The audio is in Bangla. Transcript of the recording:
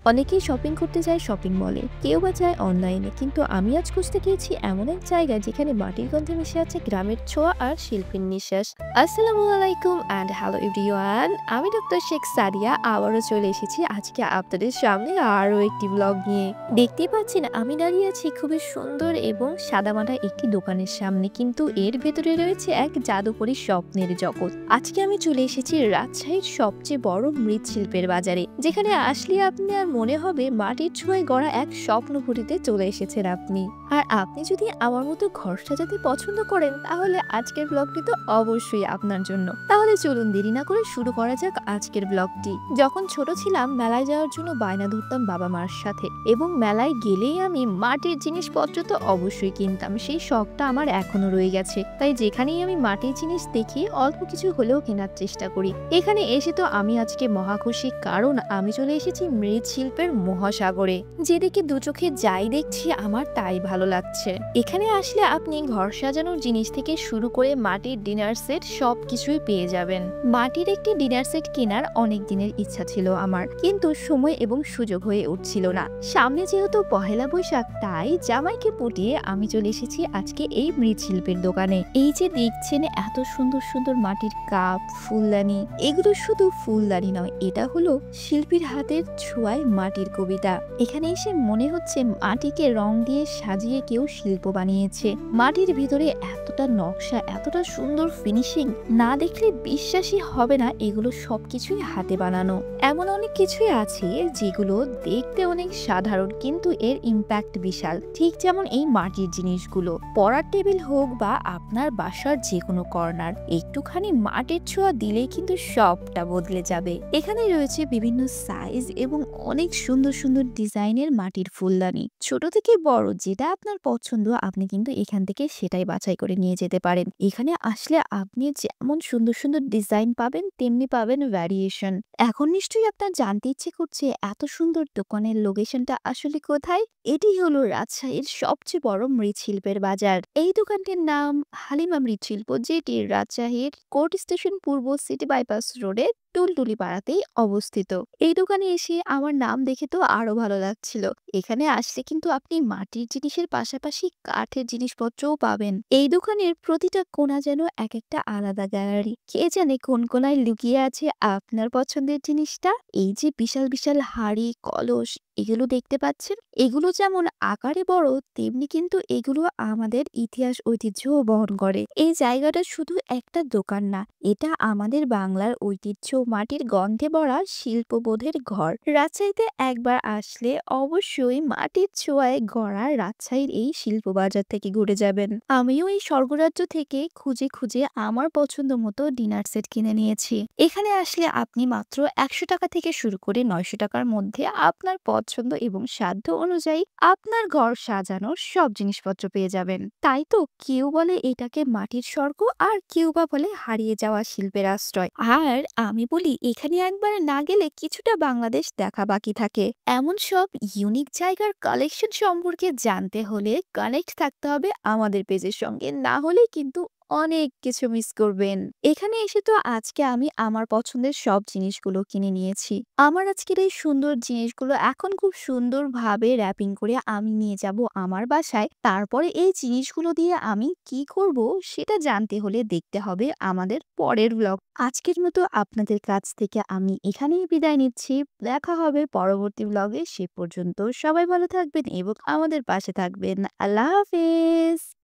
অনেকেই শপিং করতে যায় শপিং মলে, কেউ বা যায় অনলাইনে, কিন্তু আমি আজ খুঁজতে গিয়েছি এমন এক জায়গায় যেখানে মাটির গন্ধে মিশে আছে গ্রামের ছোঁয়া আর শিল্পীর নিঃশ্বাস। আসসালামু আলাইকুম অ্যান্ড হ্যালো এভরিওয়ান, আমি ডক্টর শেখ সাদিয়া আবারও চলে এসেছি আজকে আপনাদের সামনে আরও একটি ব্লগ নিয়ে। দেখতেই পাচ্ছেন আমি দাঁড়িয়ে আছি খুবই সুন্দর এবং সাদামাটা একটি দোকানের সামনে, কিন্তু এর ভেতরে রয়েছে এক জাদুকরী স্বপ্নের জগৎ। আজকে আমি চলে এসেছি রাজশাহীর সবচেয়ে বড় মৃৎশিল্পের বাজারে, যেখানে আসলে আপনার মনে হবে মাটির ছোঁয়ায় গড়া এক স্বপ্নপুরীতে চলে এসেছেন আপনি। আর আপনি যদি আমার মতো ঘর সাজাতে পছন্দ করেন, তাহলে আজকের ব্লগটি তো অবশ্যই আপনার জন্য। তাহলে চলুন দেরি না করে শুরু করা যাক আজকের ব্লগটি। যখন ছোট ছিলাম মেলায় যাওয়ার জন্য বায়না ধরতাম বাবা মার সাথে, এবং মেলায় গেলেই আমি মাটির জিনিসপত্র তো অবশ্যই কিনতাম। সেই শখটা আমার এখনো রয়ে গেছে, তাই যেখানেই আমি মাটির জিনিস দেখি অল্প কিছু হলেও কেনার চেষ্টা করি। এখানে এসে তো আমি আজকে মহা খুশি, কারণ আমি চলে এসেছি মৃৎশিল্পের মহাসাগরে। যেদিকে দু চোখে যাই দেখছি আমার তাই ভালো লাগছে। এখানে আসলে আপনি ঘর সাজানোর জিনিস থেকে শুরু করে মাটির ডিনার সেট সবকিছুই পেয়ে যাবেন। মাটির একটি ডিনার সেট কেনার অনেক দিনের ইচ্ছা ছিল আমার, কিন্তু সময় এবং সুযোগ হয়ে উঠছিল না। সামনে যেহেতু পহেলা বৈশাখ, তাই জামাইকে পটিয়ে আমি চলে এসেছি আজকে এই মৃৎশিল্পের দোকানে। এই যে দেখছেন এত সুন্দর সুন্দর মাটির কাপ, ফুলদানি, এগুলো শুধু ফুলদানি নয়, এটা হলো শিল্পীর হাতের ছোঁয়ায় মাটির কবিতা। এখানে এসে মনে হচ্ছে মাটিকে রং দিয়ে সাজিয়ে কেউ শিল্প বানিয়েছে। মাটির ভিতরে এতটা নকশা, এতটা সুন্দর ফিনিশিং, না দেখলে বিশ্বাসই হবে না এগুলো সবকিছুই হাতে বানানো। এমন অনেক কিছুই আছে যেগুলো দেখতে অনেক সাধারণ, কিন্তু এর ইম্প্যাক্ট বিশাল। ঠিক যেমন এই মাটির জিনিসগুলো, পড়ার টেবিল হোক বা আপনার বাসার যে কোনো কর্নার, একটুখানি মাটির ছোঁয়া দিলেই কিন্তু সবটা বদলে যাবে। এখানে রয়েছে বিভিন্ন সাইজ এবং অনেক সুন্দর সুন্দর ডিজাইনের মাটির ফুলদানি। ছোট থেকে বড় যেটা আপনার পছন্দ, আপনি কিন্তু এখান থেকে সেটাই বাছাই করে নিয়ে যেতে পারেন। এখানে আসলে আপনি যেমন সুন্দর সুন্দর ডিজাইন পাবেন, তেমনি পাবেন ভ্যারিয়েশন। এখন নিশ্চয়ই আপনার জানতে ইচ্ছে করছে এত সুন্দর দোকানের লোকেশনটা আসলে কোথায়। এটি হলো রাজশাহীর সবচেয়ে বড় মৃৎশিল্পের বাজার। এই দোকানটির নাম হালিমা মৃৎশিল্প, যেটি রাজশাহীর কোর্ট স্টেশন পূর্ব সিটি বাইপাস রোডে টুলটুলি পাড়াতেই অবস্থিত। এই দোকানে এসে আমার নাম দেখে তো আরো ভালো লাগছিল। এখানে আসলে কিন্তু আপনি মাটির জিনিসের পাশাপাশি কাঠের জিনিসপত্রও পাবেন। এই দোকানের প্রতিটা কোণা যেন এক একটা আলাদা গ্যালারি। কে জানে কোন কোনায় লুকিয়ে আছে আপনার পছন্দের জিনিসটা। এই যে বিশাল বিশাল হাঁড়ি, কলস, এগুলো দেখতে পাচ্ছেন, এগুলো যেমন আকারে বড়, তেমনি কিন্তু এগুলো আমাদের ইতিহাস ঐতিহ্যও বহন করে। এই জায়গাটা শুধু একটা দোকান না, এটা আমাদের বাংলার ঐতিহ্য, মাটির গন্ধে ভরা শিল্পবোধের ঘর। রাজশাহীতে একবার আসলে অবশ্যই মাটির ছোঁয়ায় গড়া রাজশাহীর এই শিল্প বাজার থেকে ঘুরে যাবেন। আমিও এই স্বর্গরাজ্য থেকে খুঁজে খুঁজে আমার পছন্দ মতো ডিনার সেট কিনে নিয়েছি। এখানে আসলে আপনি মাত্র 100 টাকা থেকে শুরু করে 900 টাকার মধ্যে আপনার পছন্দ এবং সাধ্য অনুযায়ী আপনার ঘর সাজানোর সব জিনিসপত্র পেয়ে যাবেন। তাই তো কেউ বলে এটাকে মাটির স্বর্গ, আর কেউ বা বলে হারিয়ে যাওয়া শিল্পের আশ্রয়। আর আমি বলি এখানে একবার না গেলে কিছুটা বাংলাদেশ দেখা বাকি থাকে। এমন সব ইউনিক জায়গার কালেকশন সম্পর্কে জানতে হলে কানেক্ট থাকতে হবে আমাদের পেজের সঙ্গে, না হলে কিন্তু অনেক কিছু মিস করবেন। এখানে এসে তো আজকে আমি আমার পছন্দের সব জিনিসগুলো কিনে নিয়েছি। আমার আজকের এই সুন্দর জিনিসগুলো এখন খুব সুন্দরভাবে র্যাপিং করে আমি নিয়ে যাব আমার বাসায়। তারপরে এই জিনিসগুলো দিয়ে আমি কি করব সেটা জানতে হলে দেখতে হবে আমাদের পরের ব্লগ। আজকের মতো আপনাদের কাছ থেকে আমি এখানেই বিদায় নিচ্ছি। দেখা হবে পরবর্তী ব্লগে। সে পর্যন্ত সবাই ভালো থাকবেন এবং আমাদের পাশে থাকবেন। আল্লাহ হাফেজ।